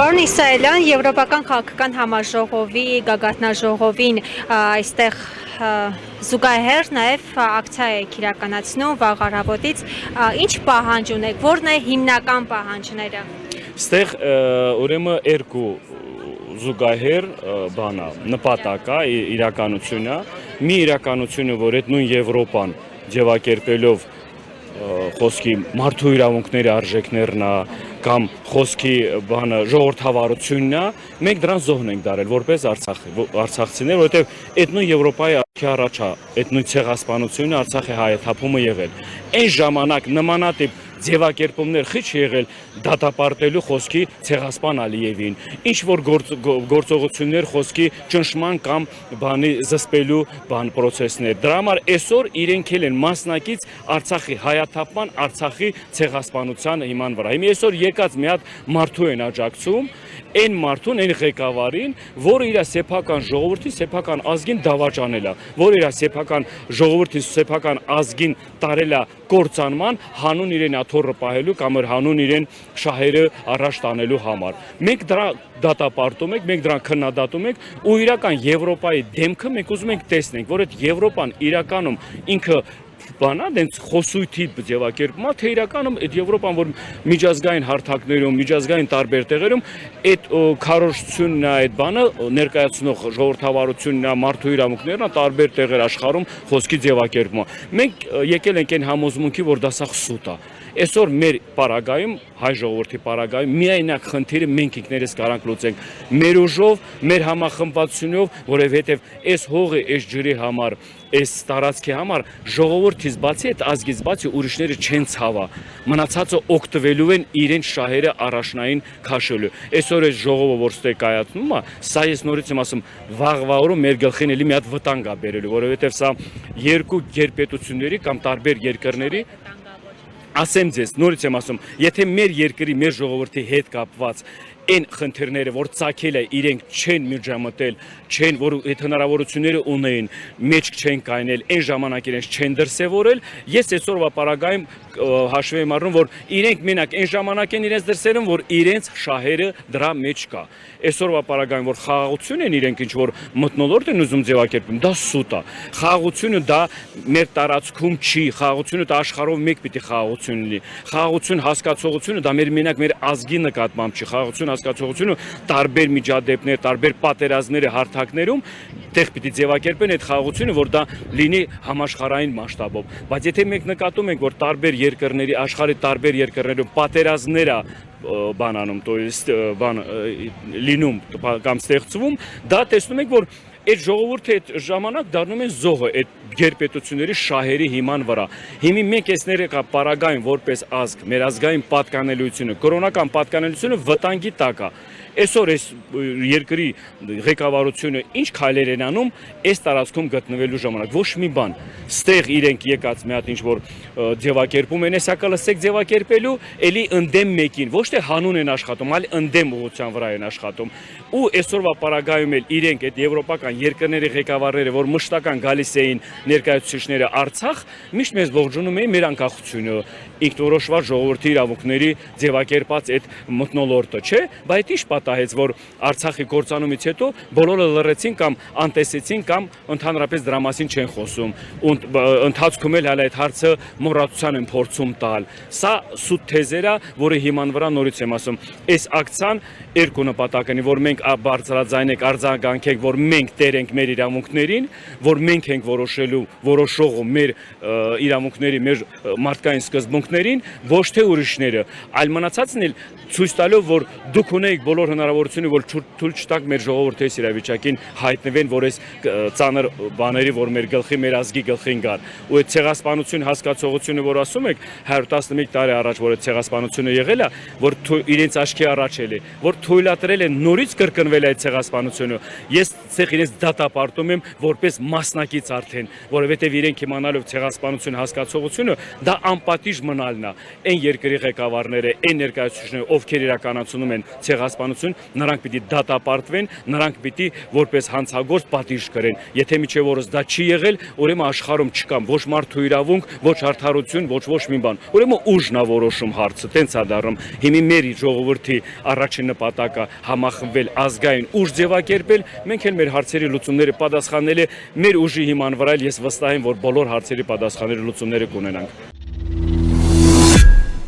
Պարոն Իսրայելյան, Եվրոպական քաղաքական համաժողովի գագաթնաժողովին այստեղ զուգահեռ նաև ակցիա եք իրականացնում վաղ առավոտից, ինչ պահանջ ունեք, որն է հիմնական պահանջները։ Ստեղ ուրեմն երկու զուգահեռ բանա նպատակա իրականությունա, մի իրականությունը, որ այդ նույն Եվրոպան ձևակերպելով խոսքի մարդու իրավունքների արժեքներն կամ խոսքի բանը ժողովրդավարությունն է, մենք դրան զոհն ենք դարել որպես արցախցիներ, որովհետև այդ նույն Եվրոպայի առաջ է, այդ նույն ցեղասպանությունը Արցախի հայաթափումը եղել։ Այն ժամանակ նմանատիպ ձևակերպումներ քիչ եղել դատապարտելու խոսքի ցեղասպան Ալիևին, ինչ որ գործողություններ խոսքի ճնշման կամ բանի զսպելու process-ներ։ Դրա համար այսօր իրենք են մասնակից Արցախի հայաթափման, Արցախի ցեղասպանության հիման վրա։ Հիմա այսօր եկած մի հատ մարդու են աջակցում, այն մարդուն, այն ղեկավարին, որը իր սեփական ժողովրդի, սեփական ազգին դավաճանել է, որը իր սեփական ժողովրդի, սեփական ազգին տարել է կործանման, հանուն իրեն աթոռը պահելու կամ հանուն իրեն շահերը առաջ տանելու համար։ Մենք դրա դատապարտում ենք, մենք դրան քննադատում ենք ու իրական Եվրոպայի դեմքը մենք ուզում ենք տեսնենք, որ այդ Եվրոպան իրականում ինքը բանա դենց խոսույթի ձևակերպումա, թե իրականում այդ Եվրոպան, որ միջազգային հարթակներում, միջազգային տարբեր տեղերում այդ քարոզությունն է, այդ բանը ներկայացնող ժողովրդավարությունն է, մարդու իրավունքներն է տարբեր տեղեր աշխարհում խոսքի ձևակերպումա։ Մենք եկել ենք այն համոզմունքի, որ դա սա սուտ է։ Այսօր մեր պարագայում, հայ ժողովրդի պարագայում միայնակ խնդիրը մենք ինքներս կարանք լուծենք մեր ուժով, մեր համախմբվածությունով, որովհետև այս հողի, այս ջրի համար, այս տարածքի համար ժողովրդից բացի, այդ ազգից բացի ուրիշները չեն ցավա։ Մնացածը օգտվելու են իրենց շահերը առաջնային քաշելու։ Այսօր այս ժողովը, որ ստե կայացնում է, սա ես նորից եմ ասում, վաղվա օրը մեր գլխին էլի մի հատ վտանգ է բերելու, որովհետև սա երկու գերպետությունների կամ տարբեր երկրների ասեմ ձեզ, նորից եմ ասում, եթե մեր երկրի, մեր ժողովրդի հետ կապված այն խնդիրները, որ ցակել է, իրենք չեն միջամտել, չեն, որ այդ հնարավորությունները ունեին, մեջ չեն կայնել, այն ժամանակ իրենց չեն դրսևորել, ես այսօրվա պարագայում հաշվի եմ առնում, որ իրենք մենակ այն ժամանակ են իրենց դրսերում, որ իրենց շահերը դրա մեջ կա։ Այսօրվա պարագայում, որ խաղաղություն են իրենք ինչ որ մթնոլորտ են ուզում ձևակերպում, դա սուտ է։ Խաղաղությունը դա մեր տարածքում չի, խաղաղությունը դա աշխարհով մեկ պիտի խաղաղություն լինի։ Խաղաղություն հասկացողությունը դա մեր մենակ մեր ազգի նկատմամբ չի, խաղաղություն հասկացողությունը տարբեր միջադեպներ, տարբեր պատերազմներ հարթակներում տեղ պիտի ձևակերպեն այդ խաղաղությունը, որ դա լինի համաշխարհային մասշտաբով։ Բայց եթե մենք նկատում ենք, որ տարբեր երկրների, աշխարհի տարբեր երկրներում պատերազմները բանանում, то есть բան լինում կամ ստեղծվում, դա տեսնում ենք, որ այդ ժողովուրդը այդ ժամանակ դառնում են զոհը այդ գերպետությունների շահերի հիման վրա։ Հիմա մենք էսները կա պարագայում որպես ազգ, մեր ազգային պատկանելիությունը, կրոնական պատկանելիությունը վտանգի տակ է։ Այսօր այս երկրի ղեկավարությունը ինչ քայլեր են անում այս տարածքում գտնվելու ժամանակ, ոչ մի բան։ Ստեղ իրենք եկած մի հատ ինչ որ ձևակերպում են, հեսա կլսեք ձևակերպելու, էլի ընդդեմ մեկին, ոչ թե հանուն են աշխատում, այլ ընդդեմ ուղղության վրա են աշխատում։ Ու այսօրվա պարագայում էլ իրենք այդ եվրոպական երկրների ղեկավարները, որ մշտական գալիս էին ներկայացուցիչները Արցախ, միշտ մեզ ողջունում էին մեր անկախությունը, ինքնորոշված ժողովրդի իրավունքների ձևակերպած այդ մթնոլորտը, չէ՞, բայց ինչ պատահեց, որ Արցախի կործանումից հետո բոլորը լռեցին կամ անտեսեցին կամ ընդհանրապես դրա մասին չեն խոսում։ Ընթացքում էլ հələ այդ հարցը մոռացության են փորձում տալ։ Սա սուտ թեզեր է, որը հիման վրա նորից եմ ասում, այս ակցիան երկու նպատակ ունի, որ մենք բարձրաձայնենք, արձագանքենք, որ մենք տեր ենք մեր իրավունքներին, որ մենք ենք որոշողը մեր իրավունքների, մեր մարդկային սկզբունքներին, ոչ թե ուրիշները, այլ մնացածն էլ ցույց տալով, որ դուք ունեիք բոլոր հնարավորությունը, որ թույլ չտաք մեր ժողովրդի իրավիճակին հայտնվեն, որ այս ծանր բաների, որ մեր գլխի, մեր ազգի գլխին գան։ Ու այդ ցեղասպանություն հասկացողությունը, որ ասում եք 111 տարի առաջ, որ այդ ցեղասպանությունը եղել է, որ իրենց աչքի առաջ էլի, որ թույլատրել են նորից կրկնվել այդ ցեղասպանությունը։ Ես ցեղ իրենց դատապարտում եմ որպես մասնակից արդեն, որովհետև իրենք իմանալով ցեղասպանություն հասկացողությունը դա անպատիժ մնալն է այն երկրի ղեկավարները, այն ներկայացուցիչները, ովքեր իրականացնում են ցեղասպանություն, նրանք պիտի դատապարտվեն, նրանք պիտի որպես հանցագործ պատիժ կրեն։ Եթե միջև օրս դա չի եղել, ուրեմն աշխարհում չկա ոչ մարդու իրավունք, ոչ արդարություն, ոչ մի բան։ Ուրեմն ուժն է որոշում հարցը, տենց է դառնում։ Հիմա մեր ժողովրդի առաջին նպատակը համախմբվել, ազգային ուժ ձևակերպել, մենք էլ մեր հարցերի լուծումները պատասխանել է մեր ուժի հիման վրա, ես վստահ եմ, որ բոլոր հարցերի պատասխանների լուծումները կունենանք։